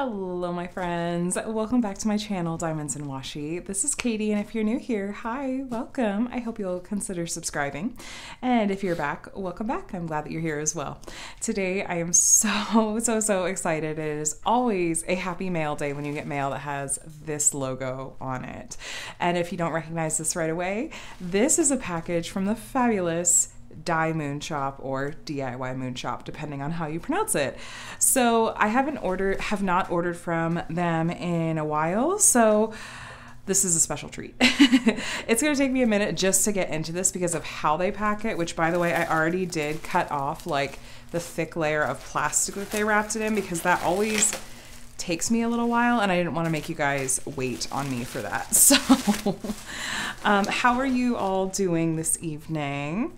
Hello my friends, welcome back to my channel Diamonds and Washi. This is Katie, and if you're new here, hi, welcome. I hope you'll consider subscribing, and if you're back, welcome back. I'm glad that you're here as well. Today I am so excited. It is always a happy mail day when you get mail that has this logo on it, and if you don't recognize this right away, this is a package from the fabulous DIYMoon shop, or DIYMoon shop, depending on how you pronounce it. So I have not ordered from them in a while, so this is a special treat. It's going to take me a minute just to get into this because of how they pack it, which, by the way, I already did cut off like the thick layer of plastic that they wrapped it in, because that always takes me a little while and I didn't want to make you guys wait on me for that. So how are you all doing this evening?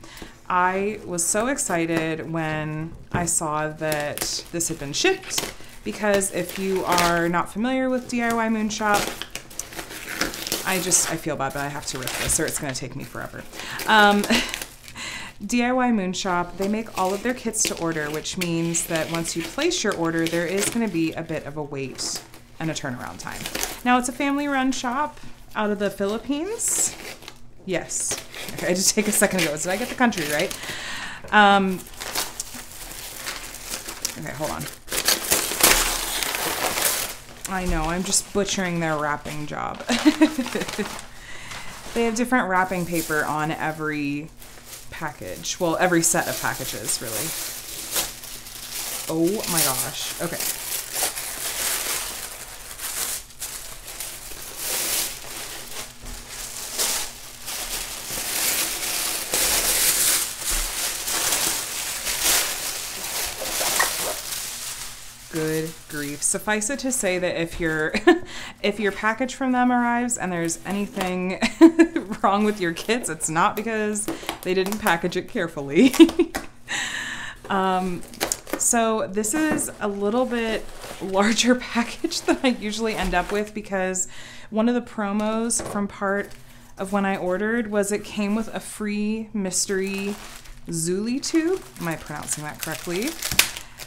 I was so excited when I saw that this had been shipped, because if you are not familiar with DIYMoon shop, I feel bad, but I have to rip this or it's going to take me forever. DIYMoon shop, they make all of their kits to order, which means that once you place your order, there is going to be a bit of a wait and a turnaround time. Now, it's a family-run shop out of the Philippines. Yes. Okay, I just take a second ago. Did I get the country right? Okay, hold on. I know, I'm just butchering their wrapping job. They have different wrapping paper on every package. Well, every set of packages, really. Oh my gosh. Okay. Good grief. Suffice it to say that if your package from them arrives and there's anything wrong with your kits, it's not because they didn't package it carefully. So this is a little bit larger package than I usually end up with, because one of the promos from part of when I ordered was it came with a free mystery Zuli tube. Am I pronouncing that correctly?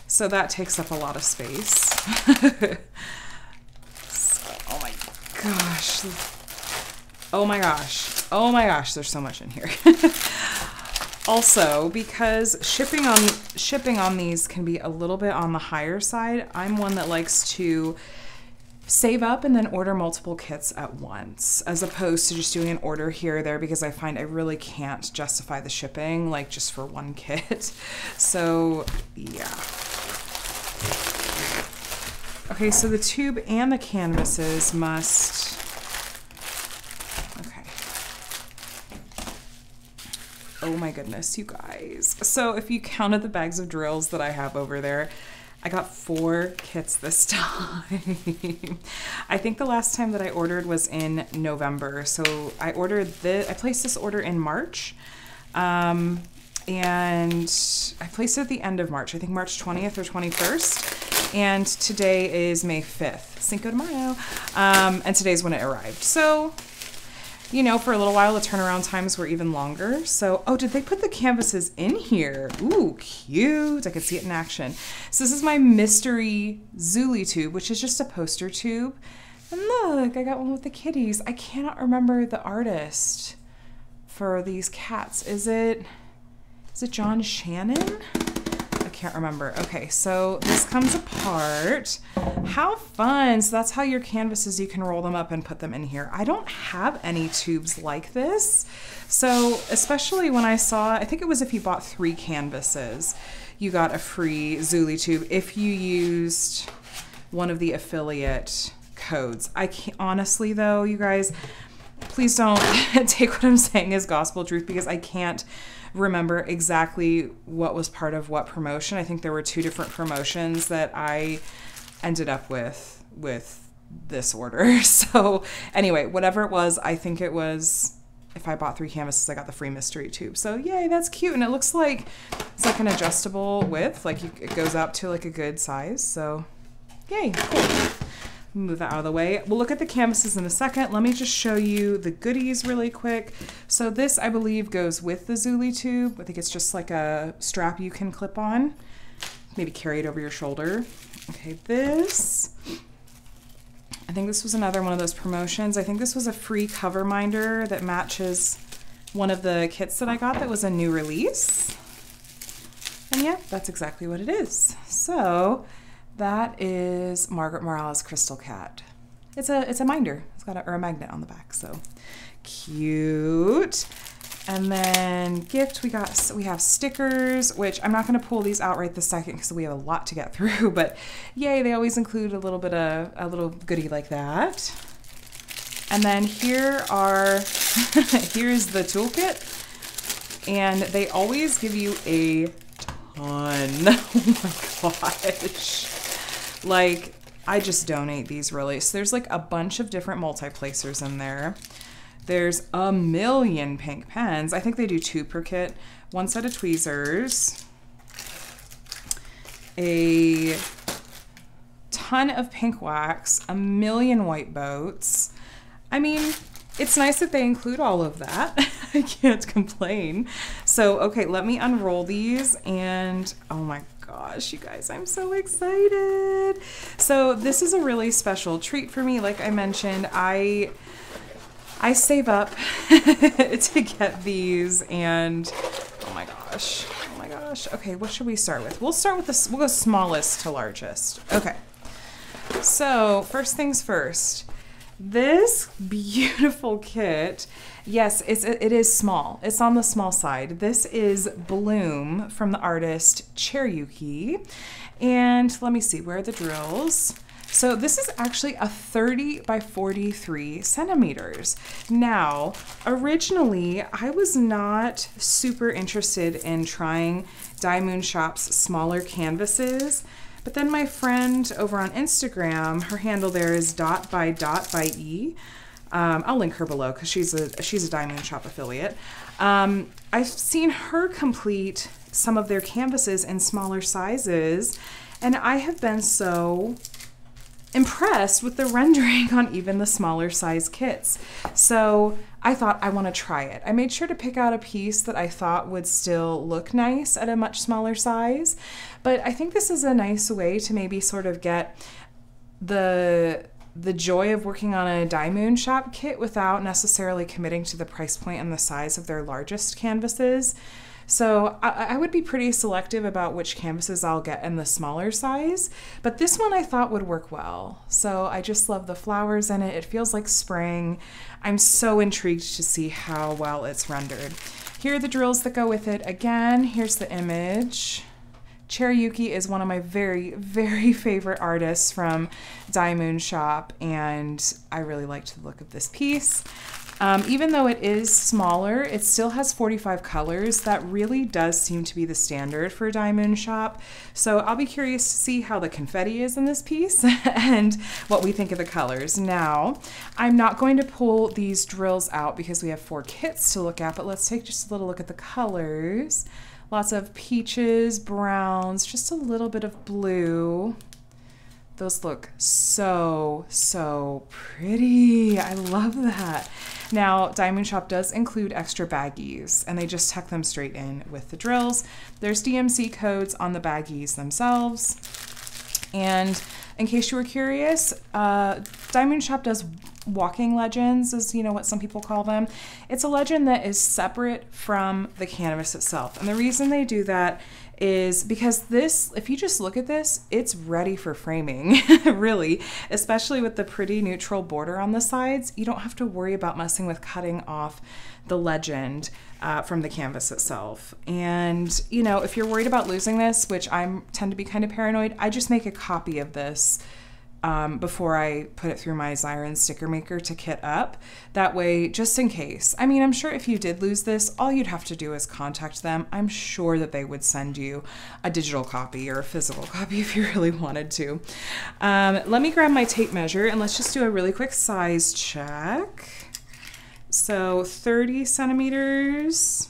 So that takes up a lot of space. So, oh my gosh. Oh my gosh. Oh my gosh, there's so much in here. Also, because shipping on these can be a little bit on the higher side, I'm one that likes to save up and then order multiple kits at once, as opposed to just doing an order here or there, because I find I really can't justify the shipping, like, just for one kit. So, yeah. Okay, so the tube and the canvases must... Okay. Oh my goodness, you guys. So if you counted the bags of drills that I have over there, I got 4 kits this time. I think the last time that I ordered was in November. So I placed this order in March. And I placed it at the end of March, I think March 20th or 21st. And today is May 5th, Cinco de Mayo. And today's when it arrived. So, you know, for a little while, the turnaround times were even longer. So, oh, did they put the canvases in here? Ooh, cute. I could see it in action. So this is my mystery Zuli tube, which is just a poster tube. And look, I got one with the kitties. I cannot remember the artist for these cats. Is it John Shannon? I can't remember. Okay, so this comes apart. How fun. So that's how your canvases, you can roll them up and put them in here. I don't have any tubes like this. So especially when I saw, I think it was if you bought 3 canvases, you got a free Zuli tube if you used one of the affiliate codes. I can't, honestly though, you guys, please don't take what I'm saying as gospel truth, because I can't remember exactly what was part of what promotion. I think there were 2 different promotions that I ended up with this order. So anyway, whatever it was, I think it was, if I bought 3 canvases, I got the free mystery tube. So yay, that's cute. And it looks like it's like an adjustable width, like it goes up to like a good size. So yay, cool. Move that out of the way. We'll look at the canvases in a second. Let me just show you the goodies really quick. So this, I believe, goes with the Zuli tube. I think it's just like a strap you can clip on. maybe carry it over your shoulder. Okay, this, I think this was another one of those promotions. I think this was a free cover minder that matches one of the kits that I got that was a new release. And yeah, that's exactly what it is. So that is Margaret Morales Crystal Cat. It's a minder. It's got a magnet on the back, so cute. And then gift, we have stickers, which I'm not going to pull these out right this second because we have a lot to get through, but yay, they always include a little goodie like that. And then here's the toolkit, and they always give you a ton. Oh my gosh. Like, I just donate these really. So there's like a bunch of different multi-placers in there. There's a million pink pens. I think they do 2 per kit. 1 set of tweezers. A ton of pink wax. A million white boats. I mean, it's nice that they include all of that. I can't complain. So, okay, let me unroll these and oh my gosh, you guys, I'm so excited. So this is a really special treat for me. Like I mentioned, I save up to get these, and oh my gosh. Okay, what should we start with? We'll start with this. We'll go smallest to largest. Okay. So first things first, this beautiful kit. Yes, it is small. It's on the small side. This is Bloom from the artist Cherryuki. And let me see, where are the drills? So this is actually a 30 by 43 centimeters. Now, originally, I was not super interested in trying DIYMoon Shop's smaller canvases, but then my friend over on Instagram, her handle there is .by.e. I'll link her below because she's a DIYMoon Shop affiliate. I've seen her complete some of their canvases in smaller sizes, and I have been so impressed with the rendering on even the smaller size kits. So I thought I want to try it. I made sure to pick out a piece that I thought would still look nice at a much smaller size, but I think this is a nice way to maybe sort of get the joy of working on a DIYMoon Shop kit without necessarily committing to the price point and the size of their largest canvases. So I would be pretty selective about which canvases I'll get in the smaller size, but this one I thought would work well. So I just love the flowers in it. It feels like spring. I'm so intrigued to see how well it's rendered. Here are the drills that go with it. Again, here's the image. Cherryuki is one of my very, very favorite artists from DIYMoon Shop, and I really liked the look of this piece. Even though it is smaller, it still has 45 colors. That really does seem to be the standard for DIYMoon Shop. So I'll be curious to see how the confetti is in this piece and what we think of the colors. Now, I'm not going to pull these drills out because we have 4 kits to look at, but let's take just a little look at the colors. Lots of peaches, browns, just a little bit of blue. Those look so, so pretty. I love that. Now, DIYMoon Shop does include extra baggies, and they just tuck them straight in with the drills. There's DMC codes on the baggies themselves. And in case you were curious, DIYMoon Shop does walking legends, is what some people call them. It's a legend that is separate from the canvas itself. And the reason they do that is because this, if you just look at this, it's ready for framing, really, especially with the pretty neutral border on the sides. You don't have to worry about messing with cutting off the legend from the canvas itself. And, if you're worried about losing this, which I tend to be kind of paranoid, I just make a copy of this before I put it through my Xyron sticker maker to kit up. That way, just in case. I mean, I'm sure if you did lose this, all you'd have to do is contact them. I'm sure that they would send you a digital copy or a physical copy if you really wanted to. Let me grab my tape measure and let's just do a really quick size check. So 30 centimeters.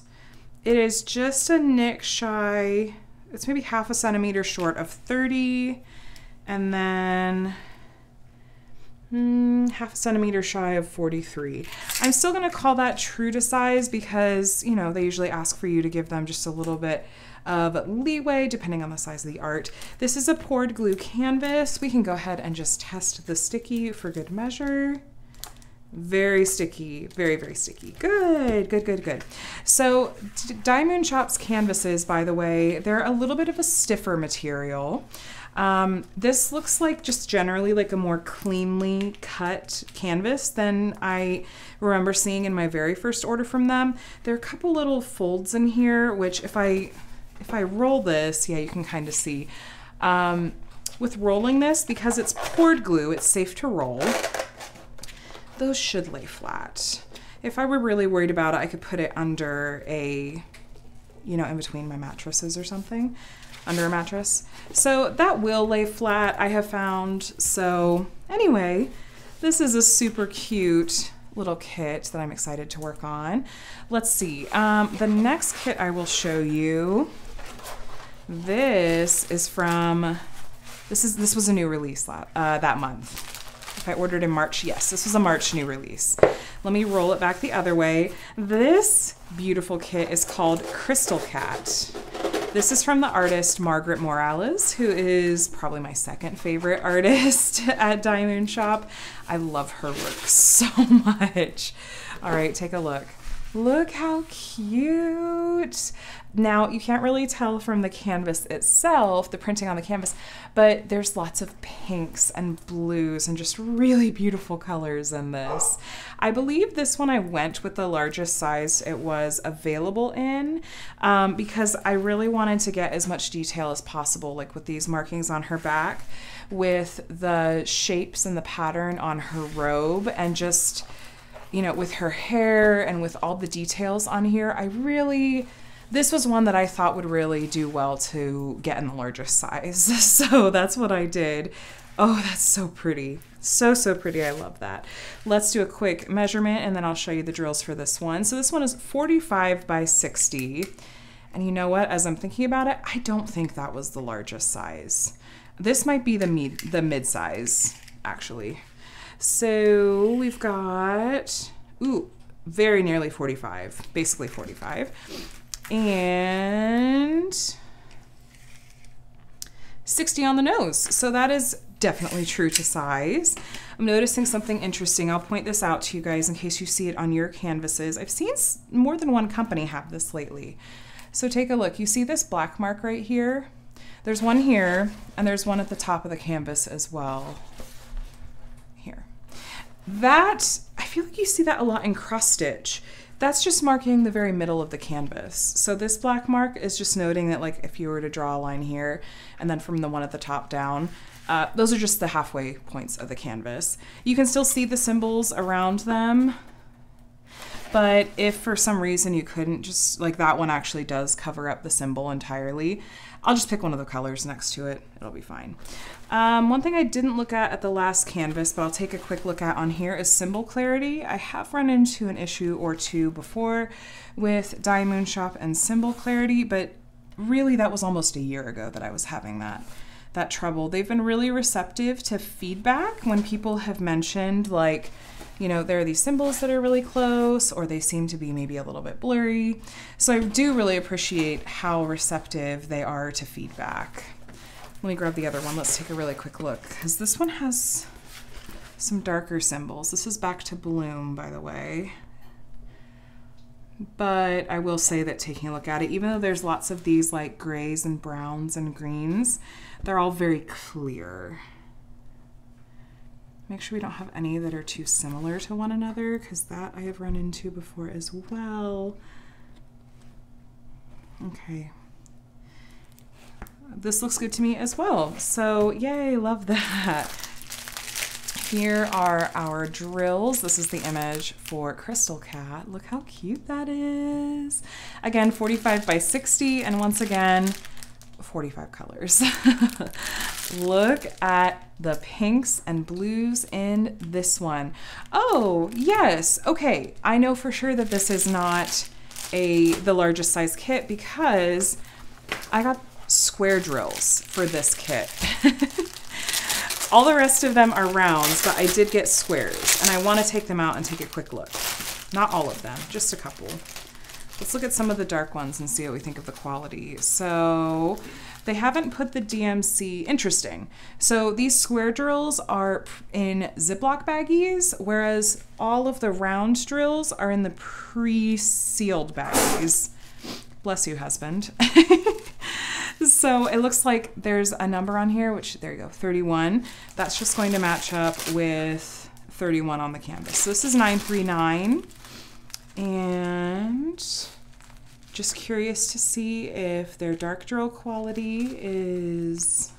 It is just a nick shy. It's maybe half a centimeter short of 30. And then half a centimeter shy of 43. I'm still going to call that true to size because, you know, they usually ask for you to give them just a little bit of leeway depending on the size of the art. This is a poured glue canvas. We can go ahead and just test the sticky for good measure. Very sticky, very, very sticky. Good, good, good, good. So DIYMoon Shop's canvases, by the way, they're a little bit of a stiffer material. This looks like just generally like a more cleanly cut canvas than I remember seeing in my very first order from them. There are a couple little folds in here, which if I roll this, yeah, you can kind of see. With rolling this, because it's poured glue, it's safe to roll. Those should lay flat. If I were really worried about it, I could put it under a, you know, in between my mattresses or something, under a mattress. So that will lay flat, I have found. So anyway, this is a super cute little kit that I'm excited to work on. Let's see, the next kit I will show you, this is from, this was a new release that month. If I ordered in March, yes, this was a March new release. Let me roll it back the other way. This beautiful kit is called Crystal Cat. This is from the artist Margaret Morales, who is probably my second favorite artist at DIYMoon Shop. I love her work so much. All right, take a look. Look how cute. Now, you can't really tell from the canvas itself, the printing on the canvas, but there's lots of pinks and blues and just really beautiful colors in this. I believe this one I went with the largest size it was available in because I really wanted to get as much detail as possible, like with these markings on her back, with the shapes and the pattern on her robe, and just, you know, with her hair and with all the details on here. This was one that I thought would really do well to get in the largest size. So that's what I did. Oh, that's so pretty. So, so pretty. I love that. Let's do a quick measurement and then I'll show you the drills for this one. So this one is 45 by 60. And you know what? As I'm thinking about it, I don't think that was the largest size. This might be the mid size, actually. So we've got, ooh, very nearly 45, basically 45. And 60 on the nose. So that is definitely true to size. I'm noticing something interesting. I'll point this out to you guys in case you see it on your canvases. I've seen more than one company have this lately. So take a look. You see this black mark right here? There's one here, and there's one at the top of the canvas as well. Here. That, I feel like you see that a lot in cross stitch. That's just marking the very middle of the canvas. So this black mark is just noting that, like, if you were to draw a line here and then from the one at the top down, those are just the halfway points of the canvas. You can still see the symbols around them, but if for some reason you couldn't, just like that one actually does cover up the symbol entirely, I'll just pick one of the colors next to it. It'll be fine. One thing I didn't look at the last canvas, but I'll take a quick look at on here, is symbol clarity. I have run into an issue or two before with DIYMoon Shop and symbol clarity, but really that was almost a year ago that I was having that trouble. They've been really receptive to feedback when people have mentioned, like, you know, there are these symbols that are really close, or they seem to be maybe a little bit blurry. So I do really appreciate how receptive they are to feedback. Let me grab the other one. Let's take a really quick look, because this one has some darker symbols. This is back to bloom, by the way. But I will say that taking a look at it, even though there's lots of these like grays and browns and greens, they're all very clear. Make sure we don't have any that are too similar to one another, because that I have run into before as well. Okay. This looks good to me as well. So yay, love that. Here are our drills. This is the image for Crystal Cat. Look how cute that is. Again, 45 by 60, and once again, 45 colors. Look at the pinks and blues in this one. Oh, yes. Okay, I know for sure that this is not the largest size kit because I got square drills for this kit. All the rest of them are rounds, but I did get squares, and I want to take them out and take a quick look. Not all of them, just a couple. Let's look at some of the dark ones and see what we think of the quality. So they haven't put the DMC, interesting. So these square drills are in Ziploc baggies, whereas all of the round drills are in the pre-sealed baggies. Bless you, husband. So it looks like there's a number on here, which, there you go, 31. That's just going to match up with 31 on the canvas. So this is 939. And just curious to see if their dark drill quality is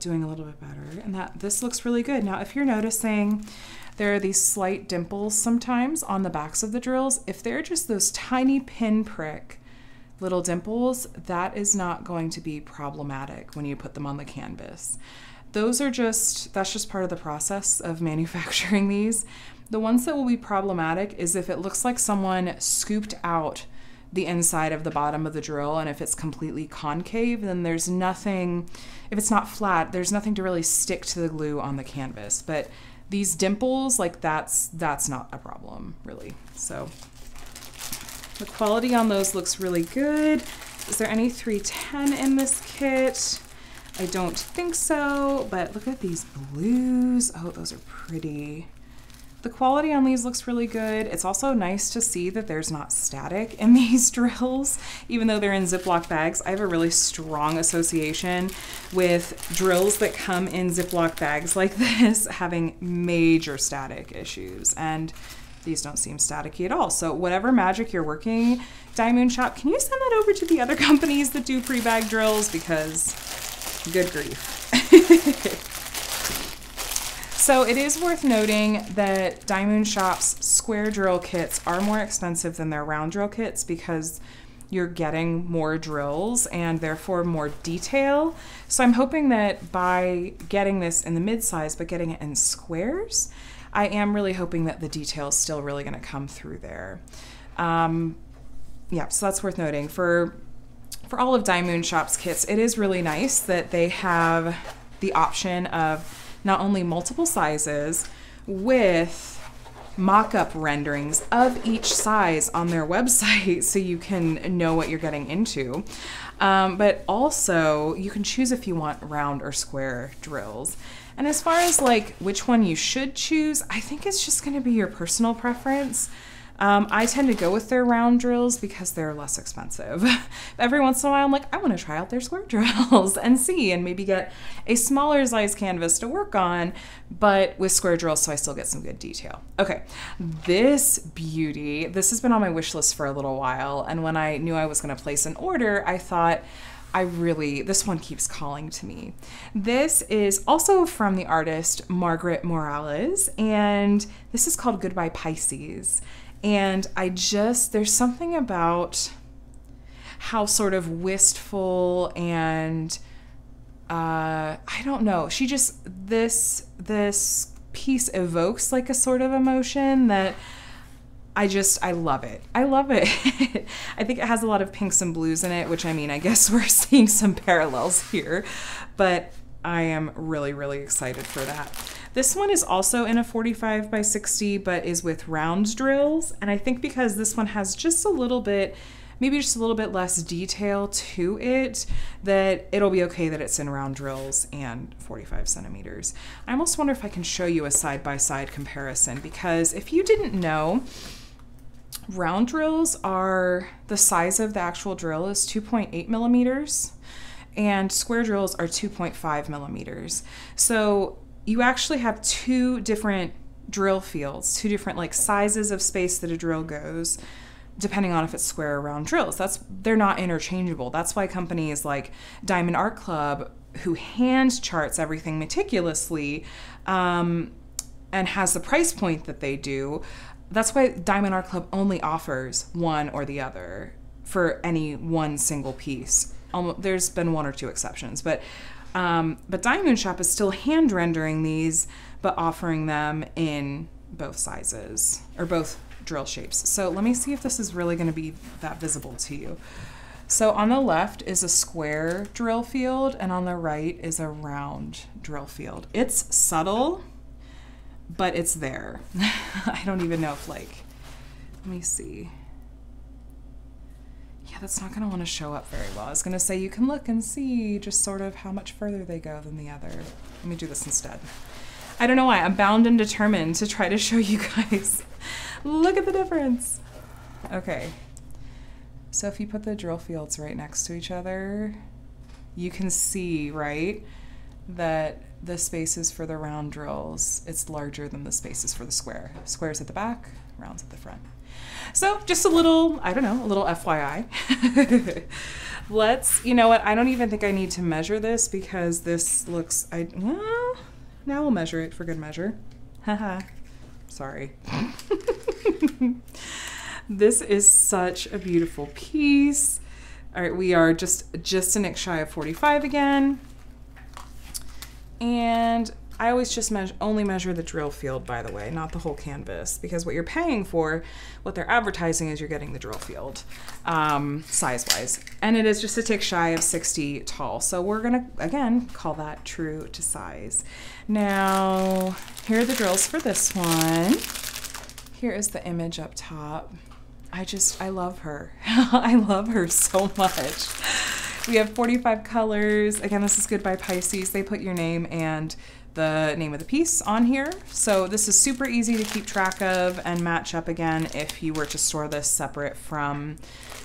doing a little bit better. And that this looks really good. Now, if you're noticing, there are these slight dimples sometimes on the backs of the drills. If they're just those tiny pinprick little dimples, that is not going to be problematic when you put them on the canvas. Those are that's just part of the process of manufacturing these. The ones that will be problematic is if it looks like someone scooped out the inside of the bottom of the drill, and if it's completely concave, then there's nothing, if it's not flat, there's nothing to really stick to the glue on the canvas. But these dimples, like that's not a problem, really. So the quality on those looks really good. Is there any 310 in this kit? I don't think so, but look at these blues. Oh, those are pretty. The quality on these looks really good. It's also nice to see that there's not static in these drills, even though they're in Ziploc bags. I have a really strong association with drills that come in Ziploc bags like this having major static issues, and these don't seem staticky at all. So whatever magic you're working, DIYMoon shop, can you send that over to the other companies that do pre-bag drills? Because good grief. So it is worth noting that DIYMoon shop's square drill kits are more expensive than their round drill kits because you're getting more drills and therefore more detail. So I'm hoping that by getting this in the mid-size but getting it in squares, I am really hoping that the detail is still really going to come through there. Yeah, so that's worth noting. For all of DIYMoon shop's kits, it is really nice that they have the option of not only multiple sizes with mock-up renderings of each size on their website so you can know what you're getting into, but also you can choose if you want round or square drills. And as far as like which one you should choose, I think it's just going to be your personal preference. I tend to go with their round drills because they're less expensive. Every once in a while, I'm like, I want to try out their square drills and see, and maybe get a smaller size canvas to work on, but with square drills so I still get some good detail. Okay, this beauty, this has been on my wish list for a little while, and when I knew I was going to place an order, I thought, this one keeps calling to me. This is also from the artist Margaret Morales, and this is called Goodbye Pisces. And there's something about how sort of wistful and, I don't know, this piece evokes like a sort of emotion that I love it. I love it. I think it has a lot of pinks and blues in it, which, I mean, I guess we're seeing some parallels here, but I am really, really excited for that. This one is also in a 45 by 60, but is with round drills. And I think because this one has just a little bit, maybe just a little bit less detail to it, that it'll be okay that it's in round drills and 45 centimeters. I almost wonder if I can show you a side-by-side comparison, because if you didn't know, round drills are, the size of the actual drill is 2.8 millimeters, and square drills are 2.5 millimeters. So you actually have two different drill fields, two different like sizes of space that a drill goes, depending on if it's square or round drills. They're not interchangeable. That's why companies like Diamond Art Club, who hand charts everything meticulously, and has the price point that they do, that's why Diamond Art Club only offers one or the other for any one single piece. There's been one or two exceptions, but DIYMoon shop is still hand rendering these, but offering them in both sizes or both drill shapes. So let me see if this is really going to be that visible to you. So on the left is a square drill field, and on the right is a round drill field. It's subtle, but it's there. I don't even know if, like, let me see. Yeah, that's not gonna wanna show up very well. I was gonna say you can look and see just sort of how much further they go than the other. Let me do this instead. I don't know why, I'm bound and determined to try to show you guys. Look at the difference. Okay. So if you put the drill fields right next to each other, you can see, right, that the spaces for the round drills, it's larger than the spaces for the square. Squares at the back, rounds at the front. So just a little, I don't know, a little FYI. Let's, you know what, I don't even think I need to measure this because this looks, well, now we'll measure it for good measure. Haha, sorry. This is such a beautiful piece. All right, we are just a nick shy of 45 again. And I always just only measure the drill field, by the way, not the whole canvas, because what you're paying for, what they're advertising is you're getting the drill field, size-wise. And it is just a tick shy of 60 tall. So we're gonna, again, call that true to size. Now, here are the drills for this one. Here is the image up top. I love her. I love her so much. We have 45 colors. Again, this is good by Pisces. They put your name and the name of the piece on here. So this is super easy to keep track of and match up again if you were to store this separate from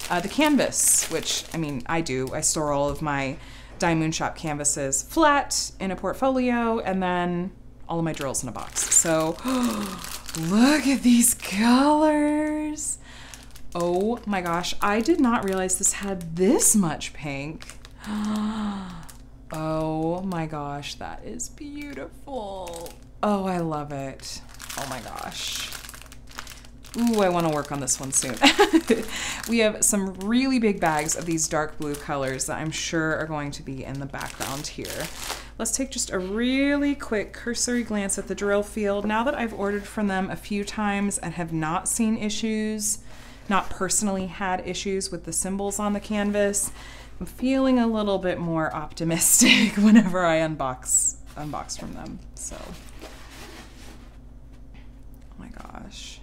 the canvas, which, I mean, I do. I store all of my DIYMoon shop canvases flat in a portfolio and then all of my drills in a box. So look at these colors. Oh my gosh, I did not realize this had this much pink. Oh my gosh, that is beautiful. Oh, I love it. Oh my gosh. Ooh, I want to work on this one soon. We have some really big bags of these dark blue colors that I'm sure are going to be in the background here. Let's take just a really quick cursory glance at the drill field. Now that I've ordered from them a few times and have not seen issues, not personally had issues with the symbols on the canvas, I'm feeling a little bit more optimistic whenever I unbox from them. So, oh my gosh.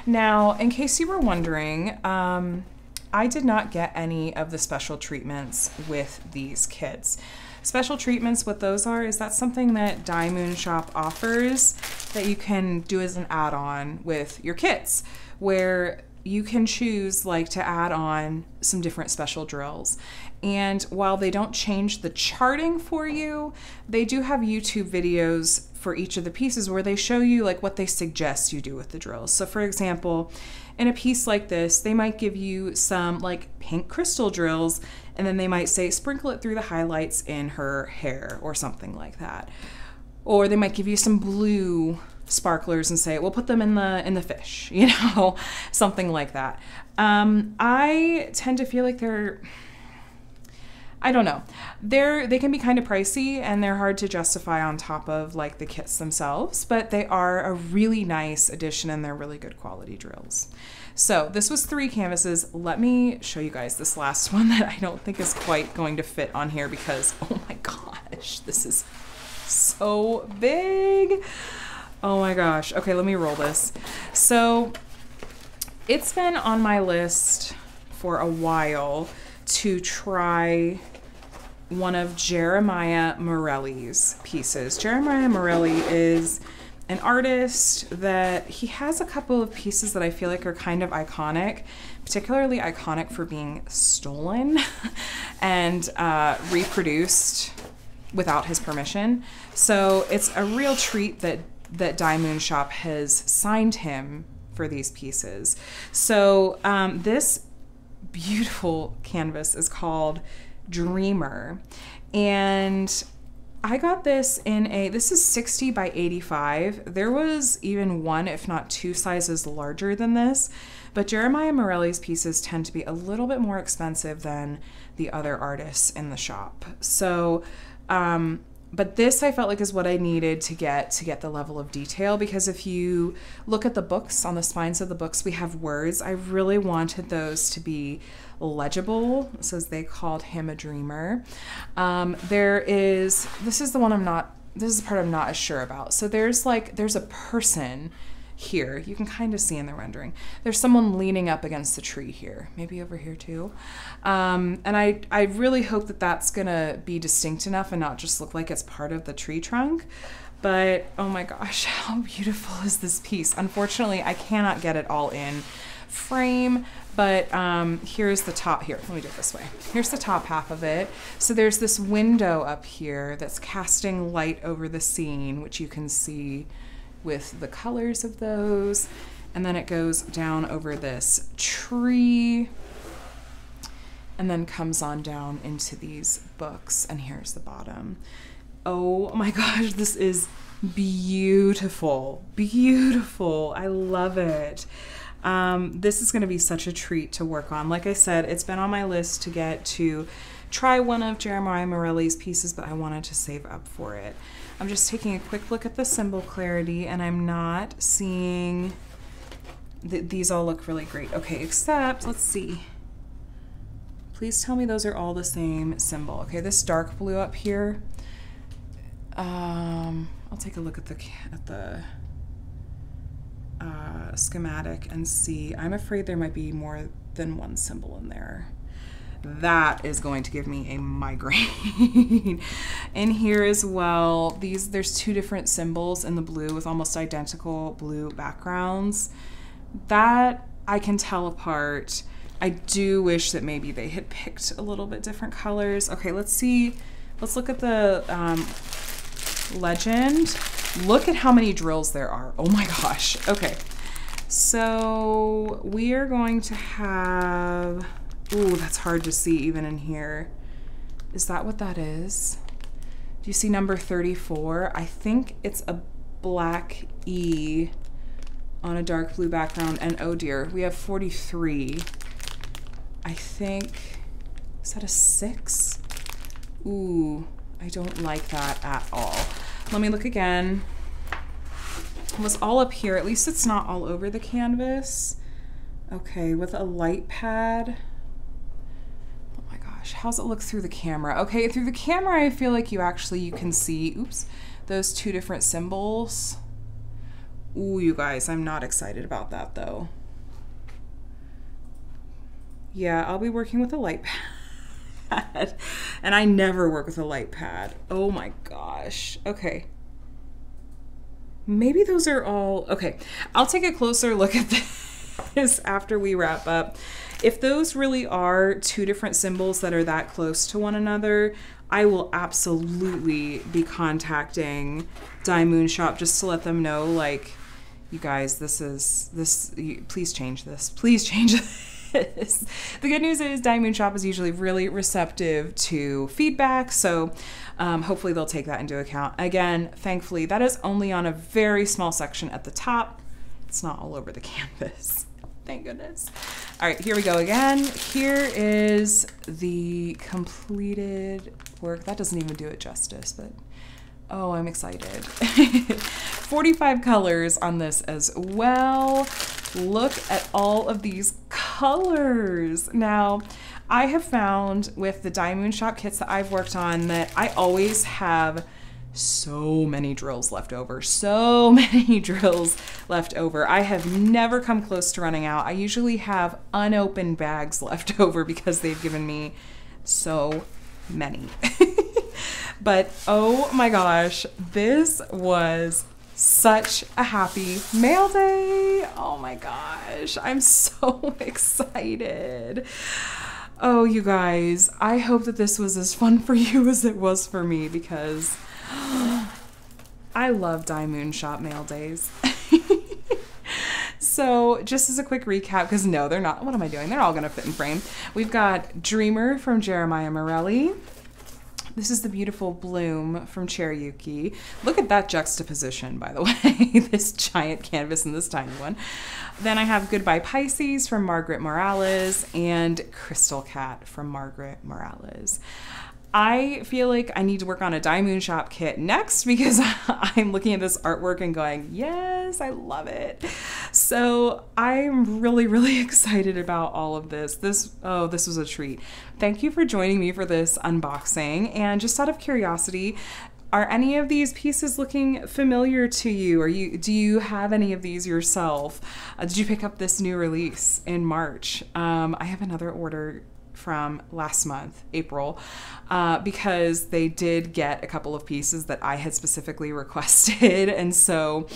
Now, in case you were wondering, I did not get any of the special treatments with these kits. Special treatments, what those are, is that something that DIYMoon shop offers that you can do as an add-on with your kits, where you can choose like to add on some different special drills. And while they don't change the charting for you, they do have YouTube videos for each of the pieces where they show you like what they suggest you do with the drills. So for example, in a piece like this, they might give you some like pink crystal drills, and then they might say sprinkle it through the highlights in her hair or something like that. Or they might give you some blue sparklers and say, we'll put them in the fish, you know, something like that. I tend to feel like I don't know, they can be kind of pricey and they're hard to justify on top of like the kits themselves, but they are a really nice addition and they're really good quality drills. So this was 3 canvases. Let me show you guys this last one that I don't think is quite going to fit on here because, oh my gosh, this is so big. Oh my gosh. Okay, let me roll this. So it's been on my list for a while to try one of Jeremiah Morelli's pieces. Jeremiah Morelli is an artist that he has a couple of pieces that I feel like are kind of iconic, particularly iconic for being stolen and reproduced without his permission. So it's a real treat that DIYMoon shop has signed him for these pieces. So this beautiful canvas is called Dreamer, and I got this in this is 60 by 85. There was even one, if not 2 sizes larger than this, but Jeremiah Morelli's pieces tend to be a little bit more expensive than the other artists in the shop. So But this I felt like is what I needed to get the level of detail, because if you look at the books, on the spines of the books, we have words. I really wanted those to be legible. It says they called him a dreamer. This is the one this is the part I'm not as sure about. So there's a person here. You can kind of see in the rendering. There's someone leaning up against the tree here. Maybe over here too. And I really hope that that's going to be distinct enough and not just look like it's part of the tree trunk. But oh my gosh, how beautiful is this piece? Unfortunately, I cannot get it all in frame, but here's the top. Here, let me do it this way. Here's the top half of it. So there's this window up here that's casting light over the scene, which you can see with the colors of those. And then it goes down over this tree and then comes on down into these books. And here's the bottom. Oh my gosh, this is beautiful. Beautiful. I love it. This is going to be such a treat to work on. Like I said, it's been on my list to get to try one of Jeremiah Morelli's pieces, but I wanted to save up for it. I'm just taking a quick look at the symbol clarity, and I'm not seeing these all look really great. Okay, except, let's see. Please tell me those are all the same symbol. Okay, this dark blue up here. I'll take a look at the schematic and see. I'm afraid there might be more than one symbol in there. That is going to give me a migraine. And here as well, there's two different symbols in the blue with almost identical blue backgrounds. That I can tell apart. I do wish that maybe they had picked a little bit different colors. Okay, let's see. Let's look at the legend. Look at how many drills there are. Oh my gosh. Okay. So we are going to have... Ooh, that's hard to see even in here. Is that what that is? Do you see number 34? I think it's a black E on a dark blue background. And oh dear, we have 43. I think, is that a 6? Ooh, I don't like that at all. Let me look again. It was all up here. At least it's not all over the canvas. Okay, with a light pad. How's it look through the camera? Okay, through the camera, I feel like you can see, oops, those two different symbols. Ooh, you guys, I'm not excited about that though. Yeah, I'll be working with a light pad. And I never work with a light pad. Oh my gosh. Okay. Maybe those are all, okay. I'll take a closer look at this after we wrap up. If those really are two different symbols that are that close to one another, I will absolutely be contacting DIYMoon shop just to let them know, like, you guys, please change this. Please change this. The good news is DIYMoon shop is usually really receptive to feedback, so hopefully they'll take that into account. Again, thankfully, that is only on a very small section at the top. It's not all over the canvas. Thank goodness. All right, here we go again. Here is the completed work. That doesn't even do it justice, but oh, I'm excited. 45 colors on this as well. Look at all of these colors. Now, I have found with the DIYMoon shop kits that I've worked on that I always have so many drills left over. So many drills left over. I have never come close to running out. I usually have unopened bags left over because they've given me so many. But oh my gosh, this was such a happy mail day. Oh my gosh, I'm so excited. Oh, you guys, I hope that this was as fun for you as it was for me, because I love DIYMoon shop mail days. So just as a quick recap, because no, they're not. What am I doing? They're all going to fit in frame. We've got Dreamer from Jeremiah Morelli. This is the beautiful Bloom from Cherryuki. Look at that juxtaposition, by the way. This giant canvas and this tiny one. Then I have Goodbye Pisces from Margaret Morales and Crystal Cat from Margaret Morales. I feel like I need to work on a DIYMoon shop kit next because I'm looking at this artwork and going, yes, I love it. So I'm really, really excited about all of this. This was a treat. Thank you for joining me for this unboxing. And just out of curiosity, are any of these pieces looking familiar to you? Do you have any of these yourself? Did you pick up this new release in March? I have another order from last month, April, because they did get a couple of pieces that I had specifically requested, and so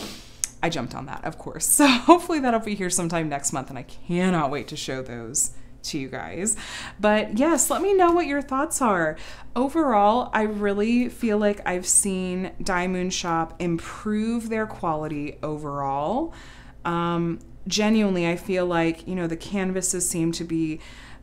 I jumped on that, of course. So hopefully that'll be here sometime next month, and I cannot wait to show those to you guys. But yes, let me know what your thoughts are. Overall, I really feel like I've seen DIYMoon Shop improve their quality overall. Genuinely, I feel like, you know, the canvases seem to be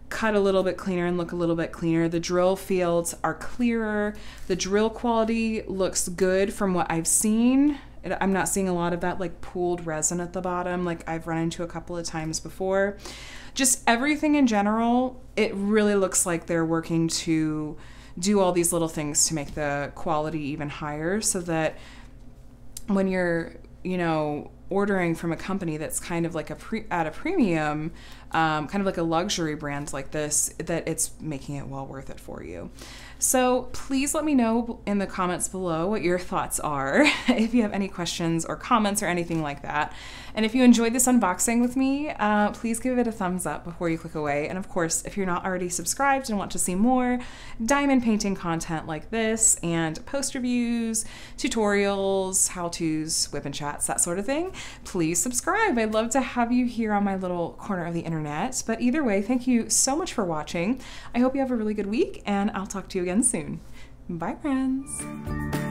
cut a little bit cleaner and look a little bit cleaner. The drill fields are clearer. The drill quality looks good from what I've seen. I'm not seeing a lot of that like pooled resin at the bottom like I've run into a couple of times before. Just everything in general, it really looks like they're working to do all these little things to make the quality even higher so that when you're, you know, ordering from a company that's kind of like at a premium, kind of like a luxury brand like this, that it's making it well worth it for you. So please let me know in the comments below what your thoughts are, if you have any questions or comments or anything like that. And if you enjoyed this unboxing with me, please give it a thumbs up before you click away. And of course, if you're not already subscribed and want to see more diamond painting content like this and post reviews, tutorials, how-tos, whip and chats, that sort of thing, please subscribe. I'd love to have you here on my little corner of the internet. But either way, thank you so much for watching. I hope you have a really good week, and I'll talk to you again soon. Bye, friends.